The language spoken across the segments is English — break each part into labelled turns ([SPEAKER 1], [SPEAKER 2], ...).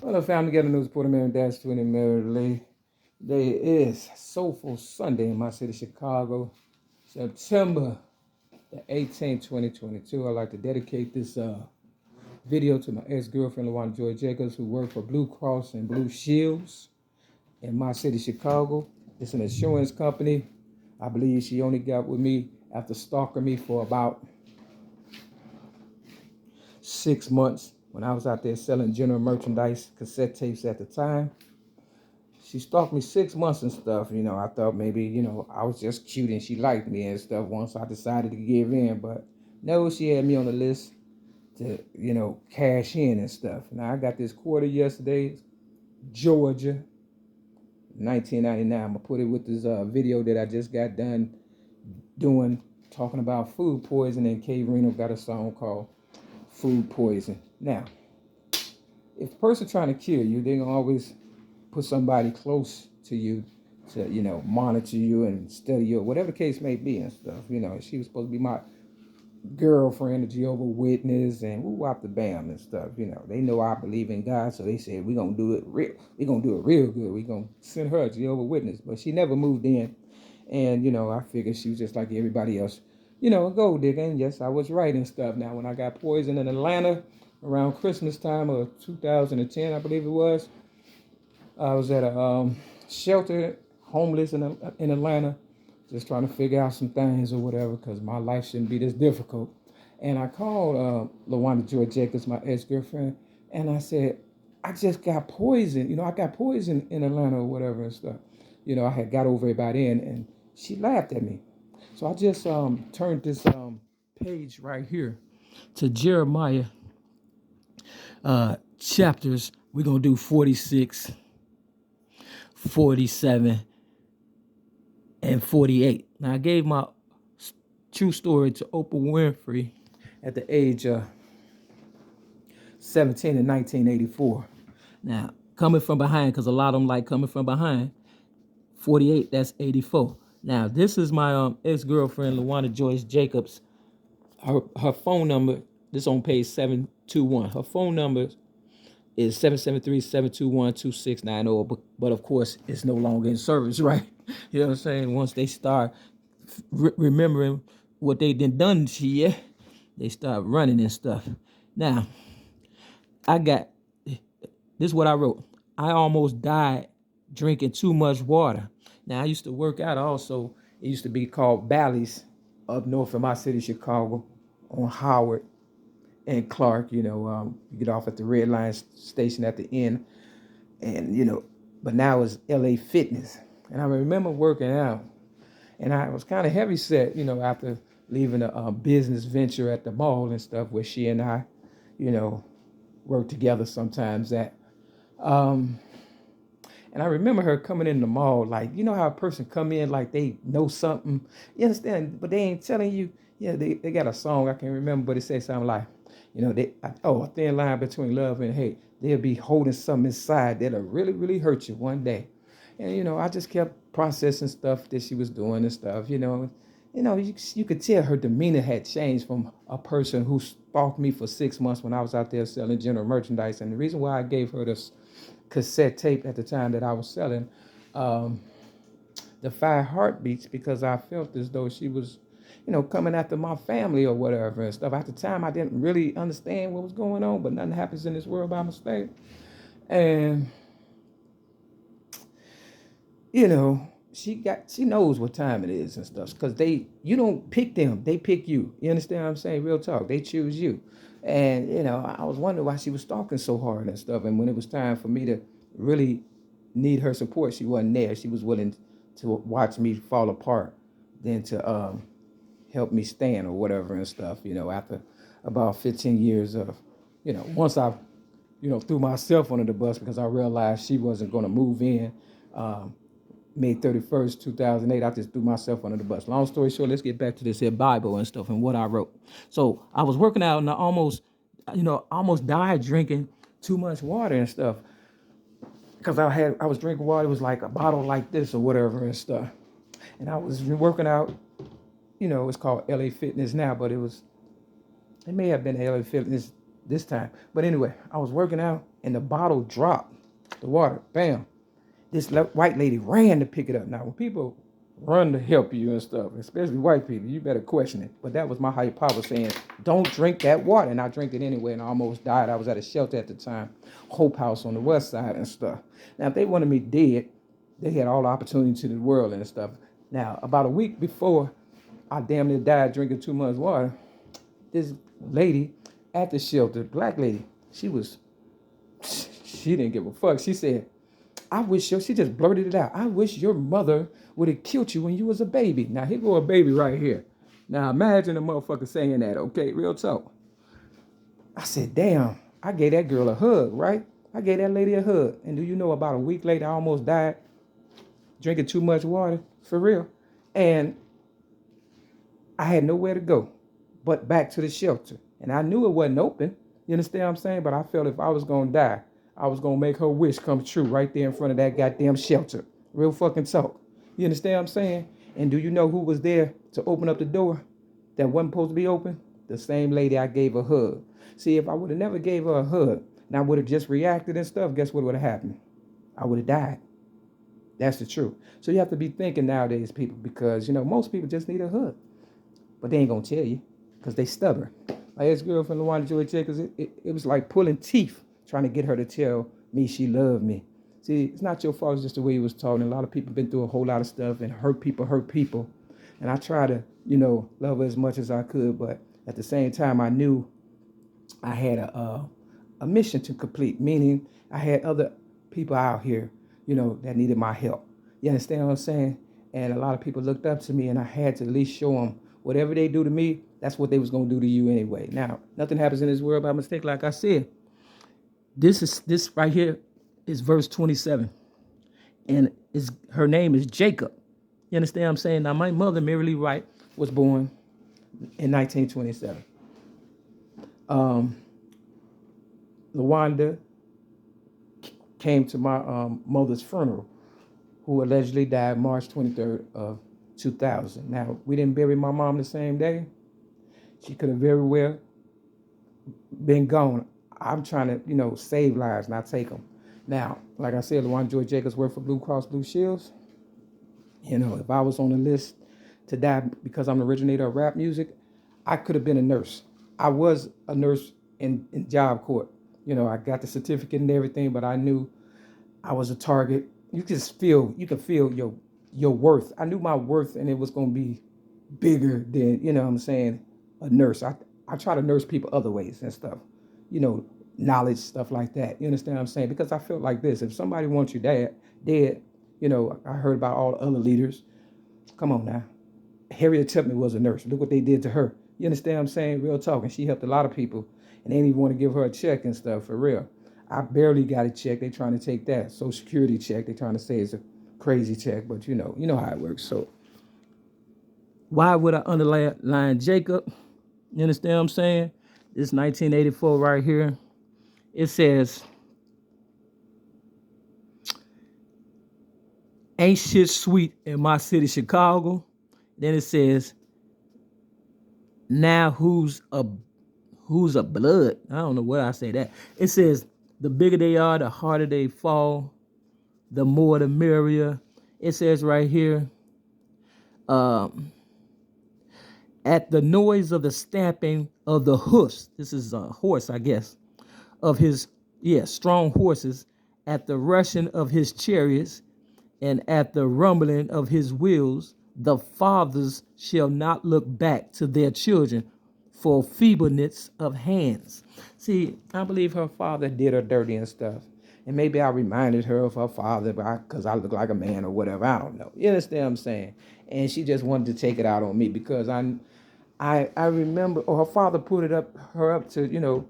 [SPEAKER 1] Well, the family got a news reporter, Mary Dash, 20 Mary Lee. Today is Soulful Sunday in my city, Chicago, September the 18th, 2022. I'd like to dedicate this video to my ex-girlfriend, LaWanda Joy Jacobs, who worked for Blue Cross and Blue Shields in my city, Chicago. It's an insurance company. I believe she only got with me after stalking me for about 6 months when I was out there selling general merchandise, cassette tapes at the time. She stalked me 6 months and stuff. I thought maybe, I was just cute and she liked me and stuff once I decided to give in. But no, she had me on the list to, cash in and stuff. Now, I got this quarter yesterday, Georgia, 1999. I'm going to put it with this video that I just got done doing, talking about food poisoning. And K Reno got a song called Food Poison. Now, if a person trying to kill you, they're going to always put somebody close to you to, monitor you and study you, whatever the case may be and stuff. She was supposed to be my girlfriend, a Jehovah Witness, and whoop the bam and stuff. They know I believe in God, so they said we're gonna do it real. We're gonna do it real good. We're gonna send her a Jehovah Witness, but she never moved in. And I figured she was just like everybody else, a gold digger. And yes, I was right and stuff. Now, when I got poisoned in Atlanta around Christmas time of 2010, I believe it was, I was at a shelter, homeless in Atlanta, just trying to figure out some things or whatever, because my life shouldn't be this difficult. And I called LaWanda Joy Jacobs, my ex-girlfriend, and I said, I just got poisoned. I got poisoned in Atlanta or whatever and stuff. I had got over it by then, and she laughed at me. So I just turned this page right here to Jeremiah chapters. We're going to do 46, 47, and 48. Now, I gave my true story to Oprah Winfrey at the age of 17 in 1984. Now, coming from behind, because a lot of them like coming from behind, 48, that's 84. Now, this is my ex-girlfriend, LaWanda Joyce Jacobs. Her phone number, this on page 721. Her phone number is 773-721-2690, but of course, it's no longer in service, right? You know what I'm saying? Once they start remembering what they done to you, they start running and stuff. Now, this is what I wrote. I almost died drinking too much water. Now, I used to work out also. It used to be called Bally's up north of my city, Chicago, on Howard and Clark. You get off at the red line station at the end, and but now it's LA Fitness. And I remember working out, and I was kind of heavy set, after leaving a business venture at the mall and stuff, where she and I, work together sometimes at. And I remember her coming in the mall, like, how a person come in like they know something, you understand, but they ain't telling you. Yeah, they got a song, I can't remember, but it says something like, a thin line between love and hate. They'll be holding something inside that'll really, really hurt you one day. And, I just kept processing stuff that she was doing and stuff, you could tell her demeanor had changed from a person who stalked me for 6 months when I was out there selling general merchandise. And the reason why I gave her this cassette tape at the time that I was selling, the 5 Heartbeats, because I felt as though she was, coming after my family or whatever and stuff. At the time, I didn't really understand what was going on, but nothing happens in this world by mistake. And, she knows what time it is and stuff, because you don't pick them, they pick you. You understand what I'm saying? Real talk. They choose you. And, I was wondering why she was stalking so hard and stuff. And when it was time for me to really need her support, she wasn't there. She was willing to watch me fall apart than to help me stand or whatever and stuff, after about 15 years of, once I, threw myself under the bus because I realized she wasn't going to move in. May 31st, 2008, I just threw myself under the bus. Long story short, let's get back to this here Bible and stuff and what I wrote. So I was working out and I almost died drinking too much water and stuff, because I was drinking water. It was like a bottle like this or whatever and stuff. And I was working out, it's called LA Fitness now, but it may have been LA Fitness this time. But anyway, I was working out and the bottle dropped. The water, bam. This white lady ran to pick it up. Now, when people run to help you and stuff, especially white people, you better question it. But that was my higher power saying, don't drink that water. And I drank it anyway and I almost died. I was at a shelter at the time, Hope House on the west side and stuff. Now, if they wanted me dead, they had all the opportunity in the world and stuff. Now, about a week before I damn near died drinking too much water, this lady at the shelter, black lady, she didn't give a fuck. She said, she just blurted it out. I wish your mother would have killed you when you was a baby. Now, here go a baby right here. Now, imagine a motherfucker saying that, okay? Real talk. I said, damn, I gave that girl a hug, right? I gave that lady a hug. And do you know about a week later, I almost died drinking too much water, for real. And I had nowhere to go but back to the shelter. And I knew it wasn't open. You understand what I'm saying? But I felt if I was going to die, I was going to make her wish come true right there in front of that goddamn shelter. Real fucking talk. You understand what I'm saying? And do you know who was there to open up the door that wasn't supposed to be open? The same lady I gave a hug. See, if I would have never gave her a hug and I would have just reacted and stuff, guess what would have happened? I would have died. That's the truth. So you have to be thinking nowadays, people, because, most people just need a hug. But they ain't going to tell you because they stubborn. My ex-girlfriend, LaWanda Joy Jacobs, it was like pulling teeth trying to get her to tell me she loved me. See, it's not your fault, it's just the way you was taught. And a lot of people been through a whole lot of stuff and hurt people. And I try to, love her as much as I could. But at the same time, I knew I had a mission to complete, meaning I had other people out here, that needed my help. You understand what I'm saying? And a lot of people looked up to me and I had to at least show them whatever they do to me, that's what they was going to do to you anyway. Now, nothing happens in this world by mistake, like I said. This right here is verse 27. And her name is Jacob. You understand what I'm saying? Now, my mother, Mary Lee Wright, was born in 1927. LaWanda came to my mother's funeral, who allegedly died March 23rd of 2000. Now, we didn't bury my mom the same day. She could have very well been gone. I'm trying to, save lives, not take them. Now, like I said, LaWanda Joy Jacobs worked for Blue Cross Blue Shields. If I was on the list to die because I'm the originator of rap music, I could have been a nurse. I was a nurse in Job Corps. I got the certificate and everything, but I knew I was a target. You can feel your worth. I knew my worth, and it was going to be bigger than, a nurse. I try to nurse people other ways and stuff, knowledge, stuff like that. You understand what I'm saying? Because I felt like this. If somebody wants you dead, I heard about all the other leaders. Come on now. Harriet Tubman was a nurse. Look what they did to her. You understand what I'm saying? Real talk. And she helped a lot of people. And they didn't even want to give her a check and stuff, for real. I barely got a check. They trying to take that Social Security check. They trying to say it's a crazy check, but you know how it works. So why would I underline Jacob? You understand what I'm saying? This 1984 right here. It says, ain't shit sweet in my city, Chicago. Then it says, now who's a blood? I don't know what I say that. It says, the bigger they are, the harder they fall. The more the merrier. It says right here, at the noise of the stamping of the hoofs, this is a horse, I guess, of his, strong horses, at the rushing of his chariots, and at the rumbling of his wheels, the fathers shall not look back to their children for feebleness of hands. See, I believe her father did her dirty and stuff. And maybe I reminded her of her father because I look like a man or whatever. I don't know. You understand what I'm saying? And she just wanted to take it out on me because I remember, or her father put her up to,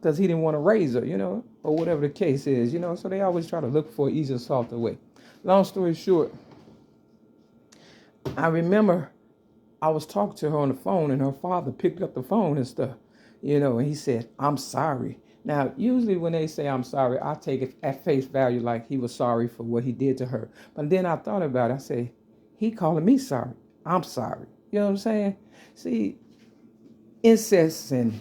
[SPEAKER 1] because he didn't want to raise her, or whatever the case is, So they always try to look for an easier, softer way. Long story short, I remember I was talking to her on the phone and her father picked up the phone and stuff, and he said, I'm sorry. Now, usually when they say I'm sorry, I take it at face value like he was sorry for what he did to her. But then I thought about it. I say, he calling me sorry. I'm sorry. You know what I'm saying? See, incest and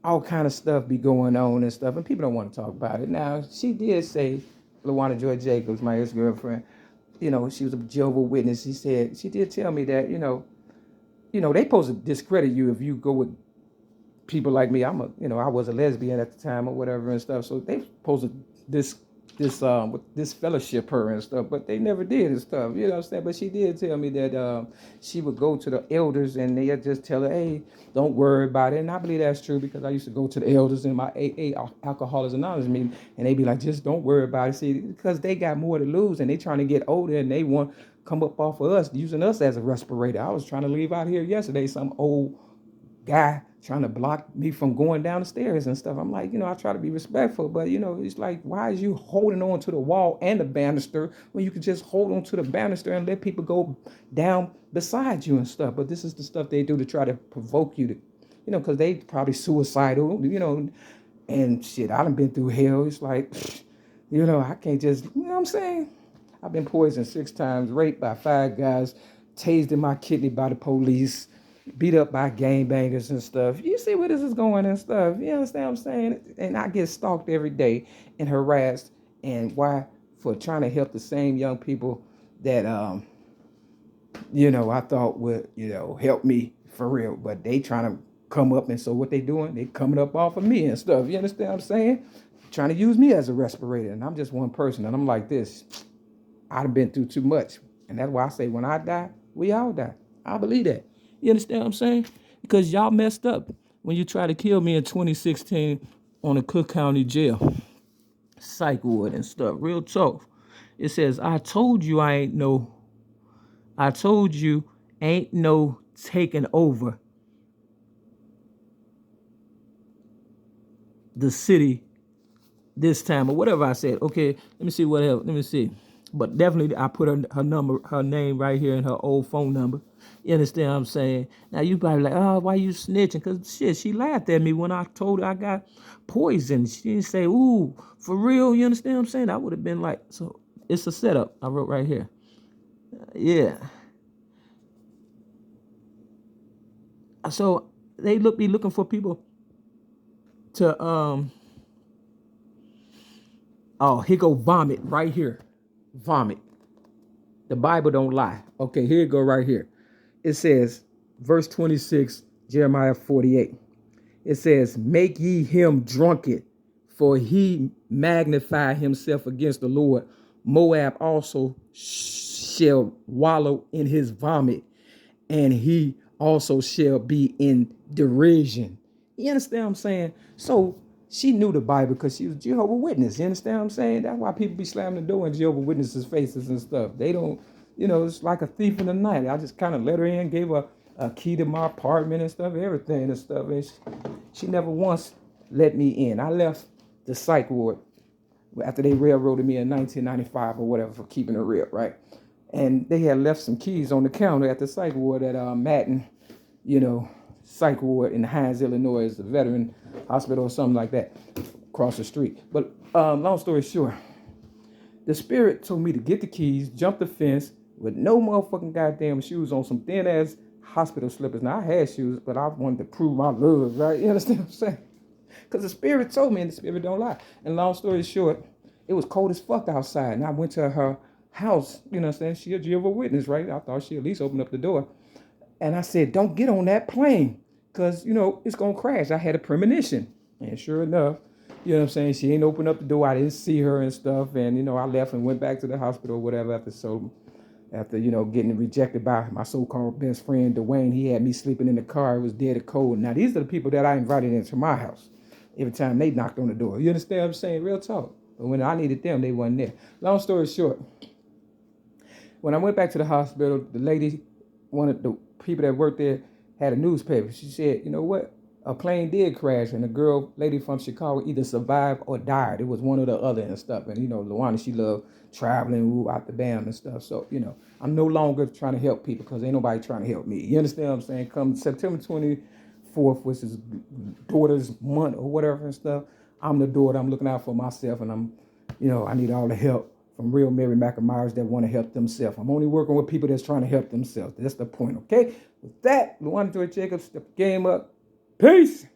[SPEAKER 1] all kind of stuff be going on and stuff, and people don't want to talk about it. Now, she did say, LaWanda Joy Jacobs, my ex-girlfriend, she was a Jehovah Witness. She did tell me that, they supposed to discredit you if you go with people like me. I was a lesbian at the time or whatever and stuff. So they supposed to this fellowship her and stuff, but they never did and stuff. You know what I'm saying? But she did tell me that she would go to the elders and they'd just tell her, hey, don't worry about it. And I believe that's true because I used to go to the elders in my AA Alcoholics Anonymous meeting, and they'd be like, just don't worry about it. See, because they got more to lose and they trying to get older and they want to come up off of us, using us as a respirator. I was trying to leave out here yesterday, some old guy trying to block me from going down the stairs and stuff. I'm like, I try to be respectful, but it's like, why is you holding on to the wall and the banister when you could just hold on to the banister and let people go down beside you and stuff? But this is the stuff they do to try to provoke you to, because they probably suicidal, and shit, I done been through hell. It's like, I can't just, you know what I'm saying? I've been poisoned 6 times, raped by 5 guys, tased in my kidney by the police, beat up by gangbangers and stuff. You see where this is going and stuff. You understand what I'm saying? And I get stalked every day and harassed. And why? For trying to help the same young people that, I thought would, help me for real. But they trying to come up. And so what they doing? They coming up off of me and stuff. You understand what I'm saying? Trying to use me as a respirator. And I'm just one person. And I'm like this. I've been through too much. And that's why I say when I die, we all die. I believe that. You understand what I'm saying? Because y'all messed up when you tried to kill me in 2016 on the Cook County Jail. Psych ward and stuff. Real talk. It says, I told you ain't no taking over the city this time or whatever I said. Okay, let me see what else. Let me see. But definitely I put her name right here and her old phone number. You understand what I'm saying? Now you probably like, oh, why you snitching? Because shit, she laughed at me when I told her I got poisoned. She didn't say, ooh, for real, you understand what I'm saying? I would have been like, so it's a setup. I wrote right here. Yeah. So they be looking for people to here go vomit right here. Vomit. The Bible don't lie. Okay, here it go right here. It says, verse 26, Jeremiah 48. It says, make ye him drunken, for he magnify himself against the Lord. Moab also shall wallow in his vomit, and he also shall be in derision. You understand what I'm saying? So she knew the Bible because she was Jehovah Witness. You understand what I'm saying? That's why people be slamming the door in Jehovah Witnesses' faces and stuff. They don't, it's like a thief in the night. I just kind of let her in, gave her a key to my apartment and stuff, everything and stuff. And she never once let me in. I left the psych ward after they railroaded me in 1995 or whatever for keeping it real, right? And they had left some keys on the counter at the psych ward at Madden, psych ward in Hines, Illinois, the veteran hospital or something like that, across the street. But long story short, the spirit told me to get the keys, jump the fence with no motherfucking goddamn shoes on, some thin ass hospital slippers. Now I had shoes, but I wanted to prove my love, right? You understand what I'm saying? Because the spirit told me, and the spirit don't lie. And long story short, it was cold as fuck outside. And I went to her house, you know what I'm saying? She a Jehovah's Witness, right? I thought she'd at least open up the door. And I said, don't get on that plane because, it's going to crash. I had a premonition. And sure enough, you know what I'm saying? She ain't opened up the door. I didn't see her and stuff. And, I left and went back to the hospital or whatever after getting rejected by my so-called best friend, Dwayne. He had me sleeping in the car. It was dead of cold. Now, these are the people that I invited into my house every time they knocked on the door. You understand what I'm saying? Real talk. But when I needed them, they wasn't there. Long story short, when I went back to the hospital, the lady, one of the people that worked there, had a newspaper. She said, you know what? A plane did crash, and a lady from Chicago either survived or died. It was one or the other and stuff. And, Luana, she loved traveling out the bam and stuff. So, I'm no longer trying to help people because ain't nobody trying to help me. You understand what I'm saying? Come September 24th, which is daughter's month or whatever and stuff, I'm the daughter. I'm looking out for myself, and I'm, I need all the help from real Mary McNamara's that want to help themselves. I'm only working with people that's trying to help themselves. That's the point, okay? With that, LaWanda Joy Jacobs, step the game up. Peace.